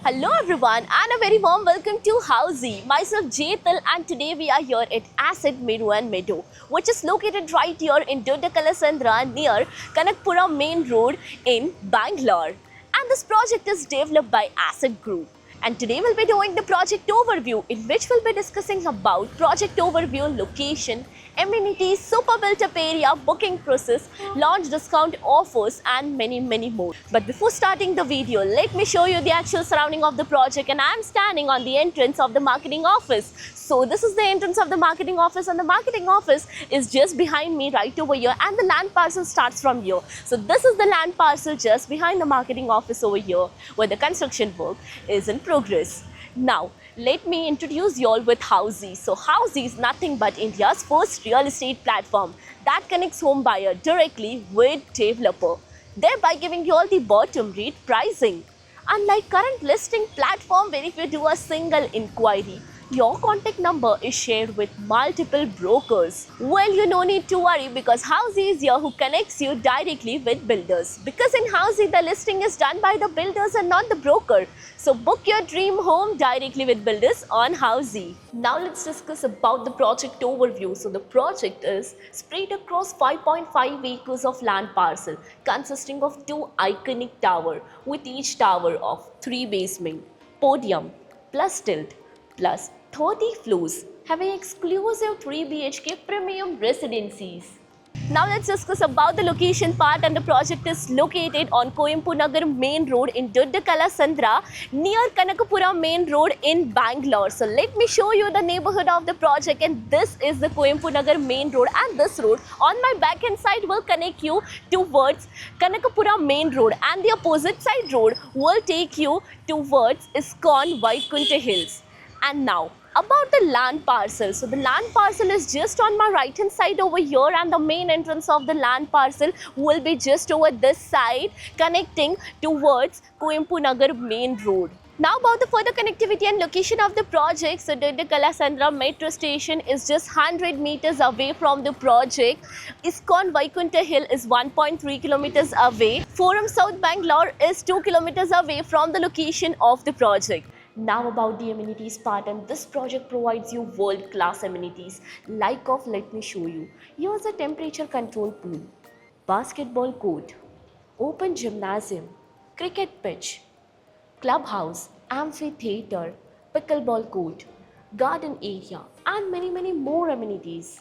Hello everyone and a very warm welcome to Housey. Myself Jetal and today we are here at Asset Meru and Meadow, which is located right here in Doddakalasandra near Kanakpura Main Road in Bangalore. And this project is developed by Asset Group. And today we'll be doing the project overview, in which we'll be discussing about project overview, location, amenities, super built-up area, booking process, launch discount offers and many more. But before starting the video, let me show you the actual surrounding of the project, and I'm standing on the entrance of the marketing office. So this is the entrance of the marketing office, and the marketing office is just behind me right over here, and the land parcel starts from here. So this is the land parcel just behind the marketing office over here, where the construction work is in progress. Now, let me introduce you all with Housey. So Housey is nothing but India's first real estate platform that connects home buyer directly with developer, thereby giving you all the bottom rate pricing. Unlike current listing platform where if you do a single inquiry, your contact number is shared with multiple brokers. Well, you no need to worry because Housey is here who connects you directly with builders. Because in Housey, the listing is done by the builders and not the broker. So book your dream home directly with builders on Housey. Now let's discuss about the project overview. So the project is spread across 5.5 acres of land parcel consisting of 2 iconic towers with each tower of 3 basement, podium plus tilt plus 30 floors, having exclusive 3 BHK premium residencies. Now let's discuss about the location part, and the project is located on Coimbatore Nagar Main Road in Doddakalasandra near Kanakapura Main Road in Bangalore. So let me show you the neighborhood of the project, and this is the Coimbatore Nagar Main Road, and this road on my back hand side will connect you towards Kanakapura Main Road, and the opposite side road will take you towards ISKCON Vaikunta Hills. And now about the land parcel. So the land parcel is just on my right hand side over here, and the main entrance of the land parcel will be just over this side connecting towards Coimbatore Nagar Main Road. Now about the further connectivity and location of the project. So Doddakalasandra metro station is just 100 meters away from the project. ISKCON Vaikunta Hill is 1.3 kilometers away. Forum South Bangalore is 2 kilometers away from the location of the project. Now about the amenities part, and this project provides you world-class amenities like of, let me show you. Here's a temperature control pool, basketball court, open gymnasium, cricket pitch, clubhouse, amphitheater, pickleball court, garden area and many more amenities.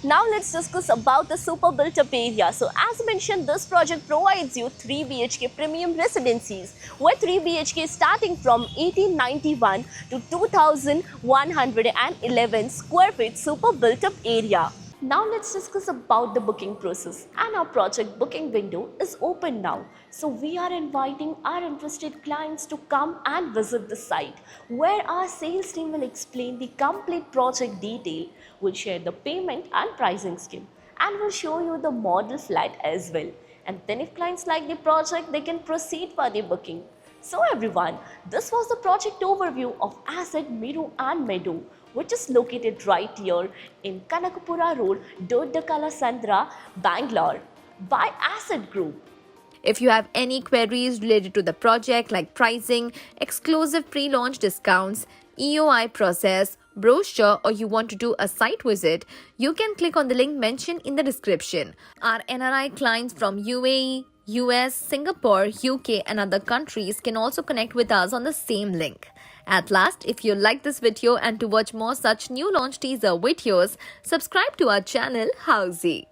Now let's discuss about the super built-up area. So as mentioned, this project provides you 3 BHK premium residencies, where 3 BHK starting from 1891 to 2111 square feet super built-up area. Now let's discuss about the booking process, and our project booking window is open now. So we are inviting our interested clients to come and visit the site, where our sales team will explain the complete project detail, will share the payment and pricing scheme, and will show you the model flat as well. And then if clients like the project, they can proceed for the booking. So everyone, this was the project overview of Asset Meru and Meadow, which is located right here in Kanakapura Road, Doddakalasandra, Bangalore, by Asset Group. If you have any queries related to the project like pricing, exclusive pre-launch discounts, EOI process, brochure, or you want to do a site visit, you can click on the link mentioned in the description. Our NRI clients from UAE, US, Singapore, UK and other countries can also connect with us on the same link. At last, if you like this video and to watch more such new launch teaser videos, subscribe to our channel Housey.